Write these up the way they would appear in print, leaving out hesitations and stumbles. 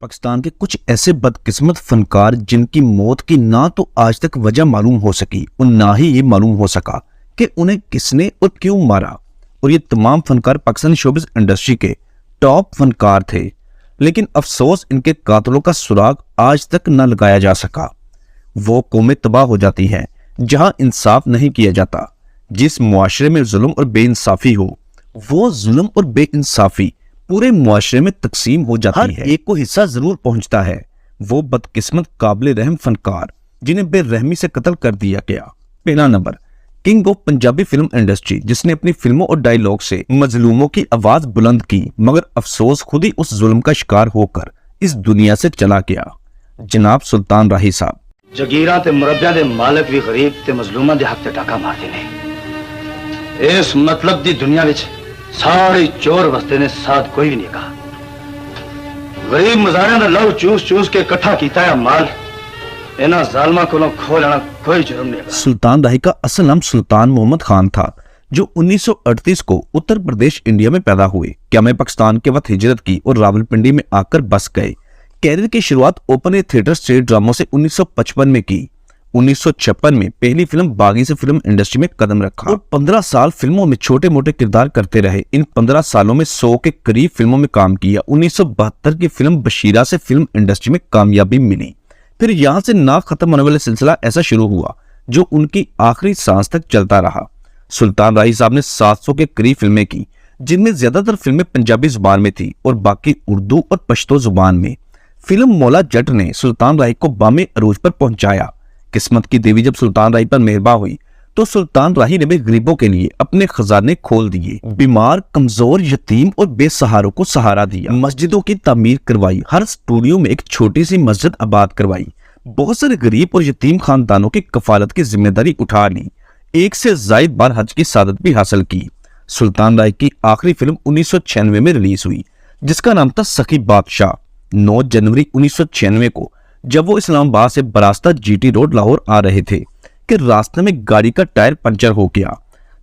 पाकिस्तान के कुछ ऐसे बदकिस्मत फनकार जिनकी मौत की ना तो आज तक वजह मालूम हो सकी और ना ही ये मालूम हो सका कि उन्हें किसने और क्यों मारा। और ये तमाम फनकार पाकिस्तानी शोबिज़ इंडस्ट्री के टॉप फनकार थे, लेकिन अफसोस इनके कातलों का सुराग आज तक न लगाया जा सका। वो कौमें तबाह हो जाती हैं जहां इंसाफ नहीं किया जाता। जिस मुआशरे में जुल्म और बेइंसाफी हो, वो जुल्म और बेइंसाफी पूरे मुआशरे में तकसीम हो जाती है। एक को हिस्सा जरूर पहुंचता है। वो बदकिस्मत काबिल रहम फनकार जिन्हें बेरहमी से कत्ल कर दिया गया। पहला number, king of Punjabi film industry, जिसने अपनी फिल्मों और डायलॉग से मजलूमों की आवाज बुलंद की, मगर अफसोस खुद ही उस जुल्म का शिकार होकर इस दुनिया से चला गया। जनाब सुल्तान राही साहब। जगीरा ते मुरब्बिया दे मालिक भी गरीब ते मजलूमां दे हक ते डाका मारदे ने। इस मतलब दी दुनिया विच सारे चोर वसते ने, साथ कोई भी नहीं कहा। गरीब मजारियां दा लहू चूस चूस के इकट्ठा कीता है माल, इन्हां जालिमां कोलों खो लेना कोई जुर्म नहीं। सुल्तान राही का असल नाम सुल्तान मोहम्मद खान था, जो 1938 को उत्तर प्रदेश इंडिया में पैदा हुए। क्या में पाकिस्तान के वक्त हिजरत की और रावलपिंडी में आकर बस गए। कैरियर की शुरुआत ओपन एयर थिएटर स्टेज ड्रामों से 1955 में की। 1956 में पहली फिल्म बागी से फिल्म इंडस्ट्री में कदम रखा और 15 साल फिल्मों में छोटे मोटे किरदार करते रहे। इन 15 सालों में 100 के करीब फिल्मों में काम किया। 1972 की फिल्म बशीरा से फिल्म इंडस्ट्री में कामयाबी मिली। फिर यहाँ से ना खत्म होने वाला सिलसिला ऐसा शुरू हुआ जो उनकी आखिरी सांस तक चलता रहा। सुल्तान राही साहब ने 700 के करीब फिल्में की, जिनमें ज्यादातर फिल्में पंजाबी जुबान में थी और बाकी उर्दू और पश्तो जुबान में। फिल्म मौला जट ने सुल्तान राही को बामे अरूज पर पहुंचाया। किस्मत की देवी जब सुल्तान राही पर मेहरबा हुई तो सुल्तान राही ने भी गरीबों के लिए अपने खजाने खोल दिए। बीमार, कमजोर, यतीम और बेसहारों को सहारा दिया। मस्जिदों की तामीर करवाई। हर स्टूडियो में एक छोटी सी मस्जिद आबाद करवाई। बहुत सारे गरीब और यतीम खानदानों की कफालत की जिम्मेदारी उठा ली। 1 से ज़ायद बार हज की सादत भी हासिल की। सुल्तान राही की आखिरी फिल्म 1996 में रिलीज हुई, जिसका नाम था सखी बादशाह। 9 जनवरी 1996 को जब वो इस्लामाबाद से बरास्ता जीटी रोड लाहौर आ रहे थे कि रास्ते में गाड़ी का टायर पंचर हो गया।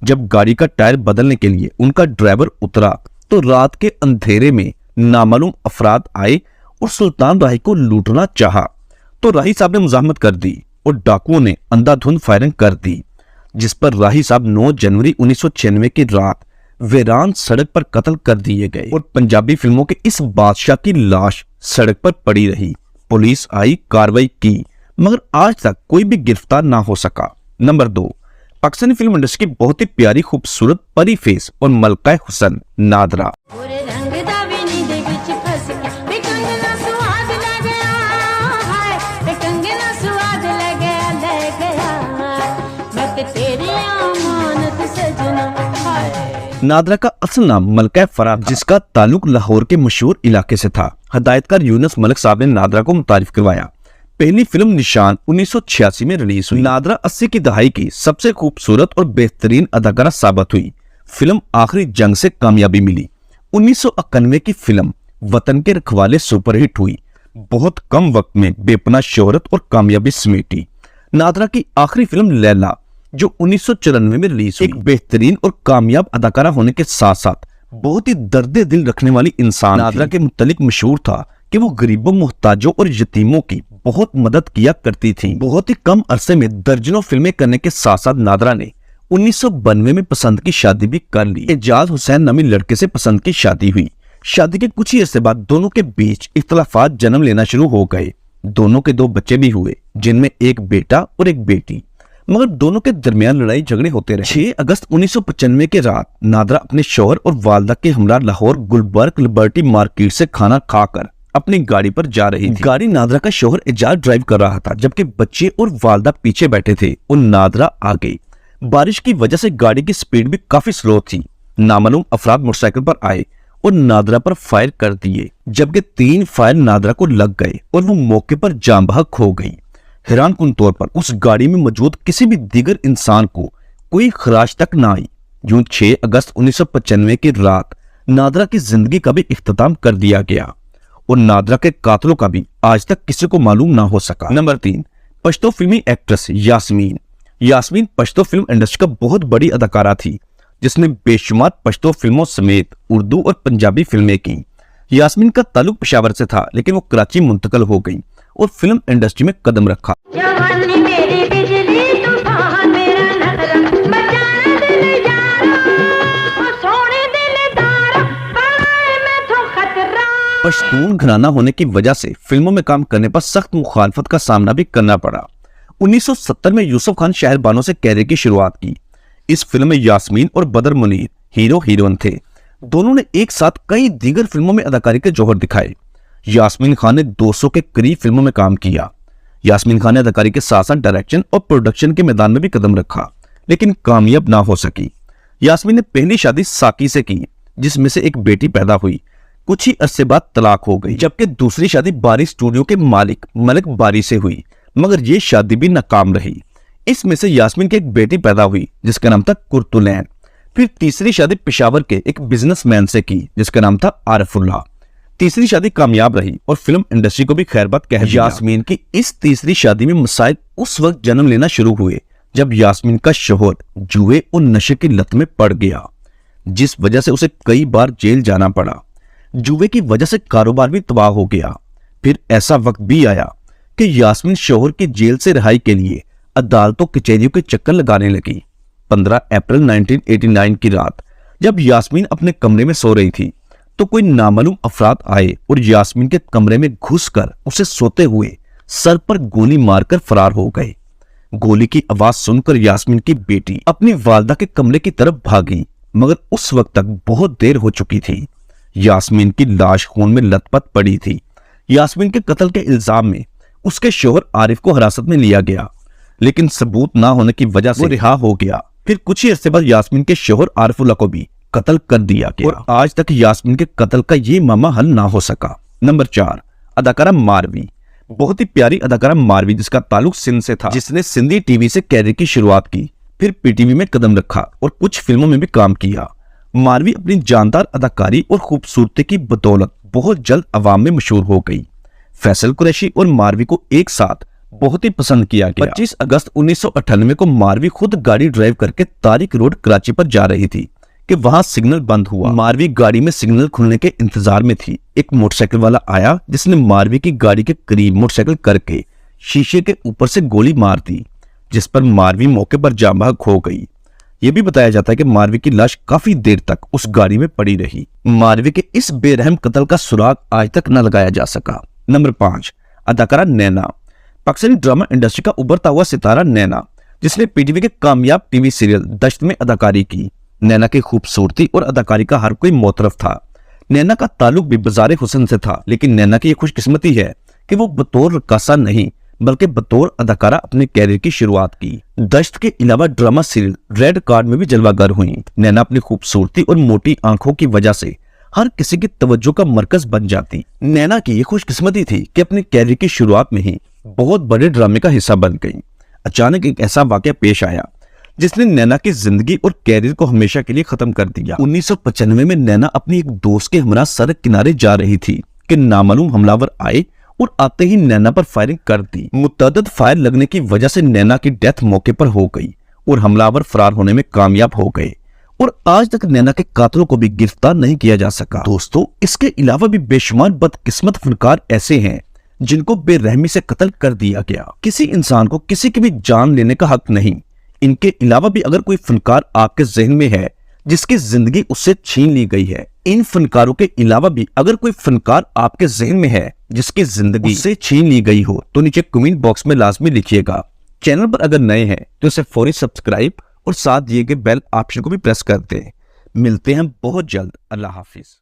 जब गाड़ी का टायर बदलने के लिए उनका ड्राइवर उतरा तो रात के अंधेरे में नामालूम अफराद आए और सुल्तान राही को लूटना चाहा, तो राही साहब ने मुजाहमत कर दी और डाकुओं ने अंधाधुंध फायरिंग कर दी, जिस पर राही साहब 9 जनवरी 1996 की रात वीरान सड़क पर कत्ल कर दिए गए। और पंजाबी फिल्मों के इस बादशाह की लाश सड़क पर पड़ी रही। पुलिस आई, कार्रवाई की, मगर आज तक कोई भी गिरफ्तार ना हो सका। नंबर 2, पाकिस्तानी फिल्म इंडस्ट्री की बहुत ही प्यारी खूबसूरत परी फेस और मलका हुसन नादरा। नादरा का असल नाम मलका फराह, जिसका ताल्लुक लाहौर के मशहूर इलाके से था। हदायतकार यूनुस मलिक साहब ने नादरा को मुतारिफ करवाया। पहली फिल्म निशान 1986 में रिलीज हुई। नादरा 80 की दहाई की सबसे खूबसूरत और बेहतरीन अदाकारा साबित हुई। फिल्म आखिरी जंग से कामयाबी मिली। 1991 की फिल्म वतन के रखवाले सुपरहिट हुई। बहुत कम वक्त में बेपनाह शोहरत और कामयाबी समेटी। नादरा की आखिरी फिल्म लैला, जो 1994 में रिलीज हुई, एक बेहतरीन और कामयाब अदाकारा होने के साथ साथ बहुत ही दर्दे दिल रखने वाली इंसान। नादरा के मुतालिक मशहूर था कि वो गरीबों, मुहताजों और यतीमों की बहुत मदद किया करती थी। बहुत ही कम अरसे में दर्जनों फिल्में करने के साथ साथ नादरा ने 1992 में पसंद की शादी भी कर ली। एजाज हुसैन नामी लड़के से पसंद की शादी हुई। शादी के कुछ ही अरसे बाद दोनों के बीच इख्तलाफात जन्म लेना शुरू हो गए। दोनों के 2 बच्चे भी हुए, जिनमें एक बेटा और एक बेटी, मगर दोनों के दरमियान लड़ाई झगड़े होते रहे। 6 अगस्त 1995 के रात नादरा अपने शौहर और वालदा के हमरा लाहौर गुलबर्ग लिबर्टी मार्केट से खाना खाकर अपनी गाड़ी पर जा रही थी। गाड़ी नादरा का शौहर एजाज ड्राइव कर रहा था, जबकि बच्चे और वालदा पीछे बैठे थे और नादरा आगे। बारिश की वजह से गाड़ी की स्पीड भी काफी स्लो थी। नामालूम अफराद मोटरसाइकिल पर आए और नादरा पर फायर कर दिए, जबकि 3 फायर नादरा को लग गए और वो मौके पर जान बहक हो गई। हैरानकुन तौर पर उस गाड़ी में मौजूद किसी भी दीगर इंसान को कोई खराश तक न आई। यूं 6 अगस्त 1995 की रात नादरा की जिंदगी का भी इख्तिताम कर दिया गया और नादरा के कातलों का भी आज तक किसी को मालूम ना हो सका। नंबर 3, पश्तो फिल्मी actress Yasmin. Yasmin Pashto film industry का बहुत बड़ी अदाकारा थी, जिसने बेशुमार पश्तो फिल्मों समेत उर्दू और पंजाबी फिल्में की। यास्मीन का ताल्लुक पेशावर से था, लेकिन वो कराची मुंतकिल हो गई और फिल्म इंडस्ट्री में कदम रखा। जवानी मेरी बिजली तूफान मेरा नखरा बचाना दिल यारा ओ सोने दिलदारा पाए मैं तो खतरा। पश्तून घराना होने की वजह से फिल्मों में काम करने पर सख्त मुखालफत का सामना भी करना पड़ा। 1970 में यूसुफ खान शहरबानों से कैरियर की शुरुआत की। इस फिल्म में यास्मीन और बदर मुनीर हीरो हीरोइन थे। दोनों ने एक साथ कई दीगर फिल्मों में अदाकारी के जौहर दिखाए। यास्मीन खान ने 200 के करीब फिल्मों में काम किया। यास्मीन खान ने अदाकारी के साथ साथ डायरेक्शन और प्रोडक्शन के मैदान में भी कदम रखा, लेकिन कामयाब ना हो सकी। यास्मीन ने पहली शादी साकी से की, जिसमें से एक बेटी पैदा हुई। कुछ ही अरसे बाद तलाक हो गई, जबकि दूसरी शादी बारी स्टूडियो के मालिक मलिक बारी से हुई, मगर ये शादी भी नाकाम रही। इसमें से यास्मीन की एक बेटी पैदा हुई जिसका नाम था कुर्तुलैन। फिर तीसरी शादी पेशावर के एक बिजनेसमैन से की जिसका नाम था आरिफुल्लाह। तीसरी शादी कामयाब रही और फिल्म इंडस्ट्री को भी खैरबाद कह दिया। यास्मीन की इस तीसरी शादी में मसाइल उस वक्त जन्म लेना शुरू हुए जब यास्मीन का शौहर जुए और नशे की लत में पड़ गया, जिस वजह से उसे कई बार जेल जाना पड़ा। जुए की वजह से कारोबार भी तबाह हो गया। फिर ऐसा वक्त भी आया कि यास्मीन शौहर की जेल से रिहाई के लिए अदालतों कचहरियों के चक्कर लगाने लगी। 15 अप्रैल 1989 की रात जब यास्मीन अपने कमरे में सो रही थी तो कोई नामालूम अफराद आए और यास्मीन के कमरे में घुसकर उसे सोते हुए सर पर गोली मारकर फरार हो गए। गोली की आवाज सुनकर यास्मीन की बेटी अपनी वालदा के कमरे की तरफ भागी, मगर उस वक्त तक बहुत देर हो चुकी थी। यास्मीन की लाश खून में लथपथ पड़ी थी। यास्मीन के कत्ल के इल्जाम में उसके शौहर आरिफ को हिरासत में लिया गया, लेकिन सबूत ना होने की वजह से वो रिहा हो गया। फिर कुछ ही अरसे बाद यास्मीन के शौहर आरिफुल्लाह को भी कत्ल कर दिया गया और आज तक यास्मीन के कत्ल का ये मामला हल ना हो सका। नंबर 4, अदाकारा मारवी। बहुत ही प्यारी अदाकारा मारवी, जिसका ताल्लुक सिंध से था, जिसने सिंधी टीवी से कैरियर की शुरुआत की, फिर पीटीवी में कदम रखा और कुछ फिल्मों में भी काम किया। मारवी अपनी जानदार अदाकारी और खूबसूरती की बदौलत बहुत जल्द अवाम में मशहूर हो गई। फैसल कुरैशी और मारवी को एक साथ बहुत ही पसंद किया गया। 25 अगस्त 1998 को मारवी खुद गाड़ी ड्राइव करके तारिक रोड कराची पर जा रही थी कि वहां सिग्नल बंद हुआ। मारवी गाड़ी में सिग्नल खुलने के इंतजार में थी। एक मोटरसाइकिल वाला आया जिसने मारवी की गाड़ी के करीब मोटरसाइकिल करके शीशे के ऊपर से गोली मार दी, जिस पर मारवी मौके पर जान बहक हो गई। यह भी बताया जाता है कि मारवी की लाश काफी देर तक उस गाड़ी में पड़ी रही। मारवी के इस बेरहम कत्ल का सुराग आज तक न लगाया जा सका। नंबर 5, अदाकारा नैना। पाकिस्तानी ड्रामा इंडस्ट्री का उभरता हुआ सितारा नैना, जिसने पीटीवी के कामयाब टीवी सीरियल दश्त में अदाकारी की। नैना की खूबसूरती और अदाकारी का हर कोई मोतरफ था। नैना का ताल्लुक भी बाज़ारे हुस्न से था, लेकिन नैना की यह खुशकिस्मती है कि वो बतौर रक्कासा नहीं बल्कि बतौर अदाकारा अपने कैरियर की शुरुआत की। दश्त के अलावा ड्रामा सीरियल रेड कार्ड में भी जलवागर हुई। नैना अपनी खूबसूरती और मोटी आंखों की वजह से हर किसी की तवज्जो का मरकज बन जाती। नैना की ये खुशकिस्मती थी कि अपने कैरियर की शुरुआत में ही बहुत बड़े ड्रामे का हिस्सा बन गई। अचानक एक ऐसा वाकया पेश आया जिसने नैना की जिंदगी और कैरियर को हमेशा के लिए खत्म कर दिया। 1995 में नैना अपनी एक दोस्त के हमरा सड़क किनारे जा रही थी कि नामालूम हमलावर आए और आते ही नैना पर फायरिंग कर दी। मुतअद्दिद फायर लगने की वजह से नैना की डेथ मौके पर हो गई और हमलावर फरार होने में कामयाब हो गए और आज तक नैना के कातिलों को भी गिरफ्तार नहीं किया जा सका। दोस्तों, इसके अलावा भी बेशुमार बदकिस्मत फनकार ऐसे हैं जिनको बेरहमी से कत्ल कर दिया गया। किसी इंसान को किसी की भी जान लेने का हक नहीं। इनके अलावा भी अगर कोई फनकार आपके जहन में है जिसकी जिंदगी उससे छीन ली गई है, इन फनकारों के अलावा भी अगर कोई फनकार आपके जहन में है जिसकी जिंदगी उससे छीन ली गई हो, तो नीचे कमेंट बॉक्स में लाजमी लिखिएगा। चैनल पर अगर नए हैं तो इसे फौरी सब्सक्राइब और साथ दिए गए बेल ऑप्शन को भी प्रेस कर दें। मिलते हैं बहुत जल्द। अल्लाह हाफिज।